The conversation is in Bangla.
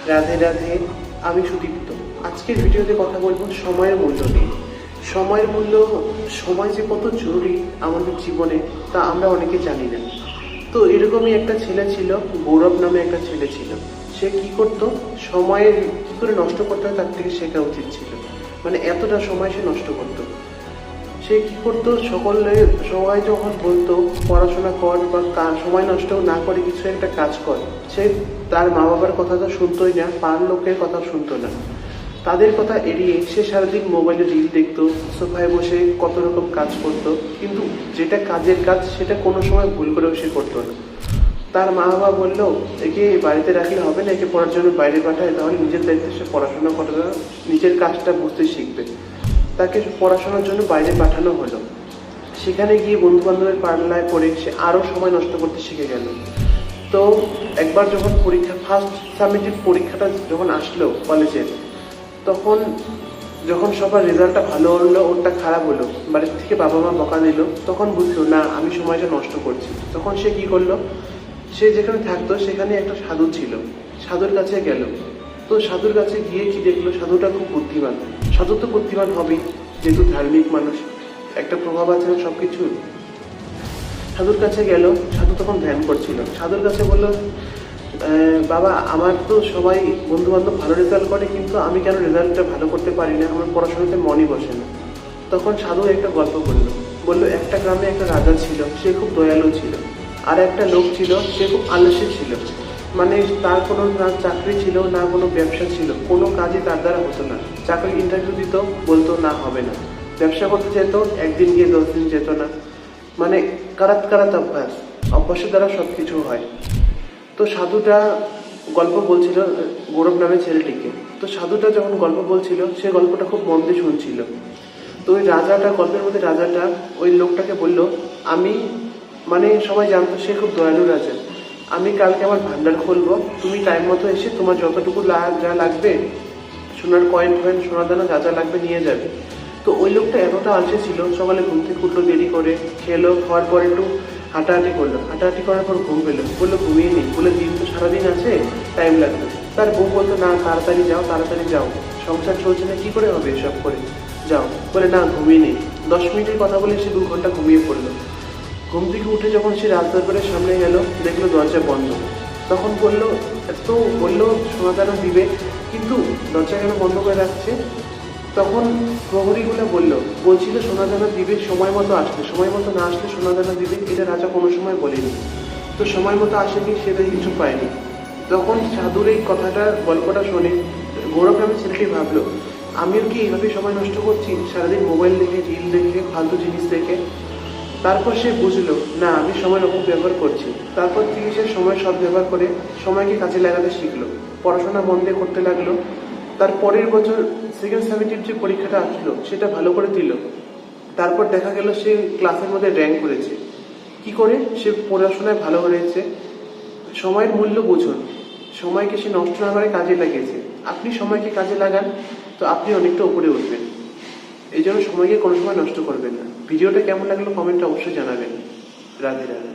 রাধে রাধে, আমি সুদীপ্ত। আজকের ভিডিওতে কথা বলবো সময়ের মূল্য নিয়ে। সময়ের মূল্য, সময় যে কত জরুরি আমাদের জীবনে তা আমরা অনেকে জানি না। তো এরকমই একটা ছেলে ছিল, গৌরব নামে একটা ছেলে ছিল। সে কি করতো, সময়ের কি করে নষ্ট করতে হয় তার থেকে শেখা উচিত ছিল। মানে এতটা সময় সে নষ্ট করতো। সে কি করতো, সবাই যখন বলতো পড়াশোনা কর বা সময় নষ্ট না করে কিছু একটা কাজ কর, সে তার মা বাবার কথা তো শুনতোই না, পাড়ার লোকের কথা শুনতো না। তাদের কথা এড়িয়ে সে সারাদিন মোবাইলে রিল দেখতো, সোফায় বসে কত রকম কাজ করতো, কিন্তু যেটা কাজের কাজ সেটা কোনো সময় ভুল করেও সে করতো না। তার মা বাবা বললো একে বাড়িতে রাখলে হবে না, একে পড়ার জন্য বাইরে পাঠায়, তাহলে নিজের দায়িত্বে সে পড়াশোনা করে, নিজের কাজটা বুঝতে শিখবে। তাকে পড়াশোনার জন্য বাইরে পাঠানো হলো। সেখানে গিয়ে বন্ধু বান্ধবের পাল্লায় পড়ে সে আরও সময় নষ্ট করতে শিখে গেল। তো একবার যখন ফার্স্ট সাবমিটেড পরীক্ষাটা যখন আসলো কলেজের, তখন যখন সবার রেজাল্টটা ভালো হলো, ওরটা খারাপ হলো, বাড়ির থেকে বাবা মা বকা দিল, তখন বুঝলো না আমি সময়টা নষ্ট করছি। তখন সে কি করলো, সে যেখানে থাকতো সেখানে একটা সাধু ছিল, সাধুর কাছে গেল। তো সাধুর কাছে গিয়ে কি দেখলো, সাধুটা খুব বুদ্ধিমান। সাধু তো বুদ্ধিমান হবেই, যেহেতু ধার্মিক মানুষ, একটা প্রভাব আছে না সবকিছু। সাধুর কাছে গেল, সাধু তখন ধ্যান করছিল। সাধুর কাছে বললো, বাবা আমার তো সবাই বন্ধু বান্ধব ভালো রেজাল্ট করে, কিন্তু আমি কেন রেজাল্টটা ভালো করতে পারি না, আমার পড়াশোনাতে মনই বসে না। তখন সাধু একটা গল্প বললো একটা গ্রামে একটা রাজা ছিল, সে খুব দয়ালু ছিল। আর একটা লোক ছিল, সে খুব আলসী ছিল। মানে তার কোনো না চাকরি ছিল, না কোনো ব্যবসা ছিল, কোনো কাজই তার দ্বারা হতো না। চাকরির ইন্টারভিউ দিত, বলতো না হবে না। ব্যবসা করতে যেত, একদিন গিয়ে 10 দিন যেত না। মানে কারাত অভ্যাসের দ্বারা সব কিছু হয়। তো সাধুটা গল্প বলছিল গৌরব নামে ছেলেটিকে। তো সাধুটা যখন গল্প বলছিল, সে গল্পটা খুব মন দিয়ে শুনছিল। তো ওই রাজাটা, গল্পের মধ্যে রাজাটা ওই লোকটাকে বলল, আমি, মানে সবাই জানতো সে খুব দয়ালু রাজা, আমি কালকে আমার ভান্ডার খুলবো, তুমি টাইম মতো এসে তোমার যতটুকু যা লাগবে, সোনার কয়েন সোনা দানা যা যা লাগবে নিয়ে যাবে। তো ওই লোকটা এতটা আলসে ছিল, সকালে ঘুম থেকে উঠলো দেরি করে, খেলো, খাওয়ার পর একটু হাঁটাহাঁটি করলো, হাঁটাহাঁটি করার পর ঘুম পেলো, বললো ঘুমিয়ে নেই, বলে দিন তো সারাদিন আছে, টাইম লাগবে। তার বউ বলতো না তাড়াতাড়ি যাও, সংসার চলছে না, কি করে হবে এসব করে, যাও। বলে না ঘুমিয়ে নেই। 10 মিনিটের কথা বলে সে 2 ঘন্টা ঘুমিয়ে পড়লো। ঘুম থেকে উঠে যখন সে রাজদরবারের সামনে গেল, দেখলো দরজা বন্ধ। তখন বললো সোনাদানা দিবে, কিন্তু দরজা কেন বন্ধ করে রাখছে? তখন প্রহরীগুলো বলছিল সোনাদানা দিবে, সময় মতো আসলে, সময় মতো না আসলে সোনাদানা দিবে, এটা রাজা কোনো সময় বলেনি। তো সময় মতো আসেনি, সেটা কিছু পায়নি। তখন সাধুর এই গল্পটা শুনে গৌরব নামে ছেলেটি ভাবলো, আমিও কি এইভাবে সময় নষ্ট করছি, সারাদিন মোবাইল দেখে, রিল দেখে, ফালতু জিনিস দেখে। তারপর সে বুঝলো না, আমি সময়ের অপব্যবহার করছি। তারপর থেকে সে সময় সদ্ব্যবহার করে সময়কে কাজে লাগাতে শিখলো, পড়াশোনা মন দিয়ে করতে লাগলো। তার পরের বছর সেকেন্ড সাবজেক্টের যে পরীক্ষাটা আসলো, সেটা ভালো করে দিল। তারপর দেখা গেল সে ক্লাসের মধ্যে র্যাঙ্ক করেছে। কি করে? সে পড়াশোনায় ভালো হয়েছে। সময়ের মূল্য বুঝুন, সময়কে সে নষ্ট না করে কাজে লাগিয়েছে। আপনি সময়কে কাজে লাগান, তো আপনি অনেকটা উপরে উঠবেন। এই জন্য সময়কে কোনো সময় নষ্ট করবেন না। ভিডিওটা কেমন লাগলো কমেন্টে অবশ্যই জানাবেন। রাধে রাধে।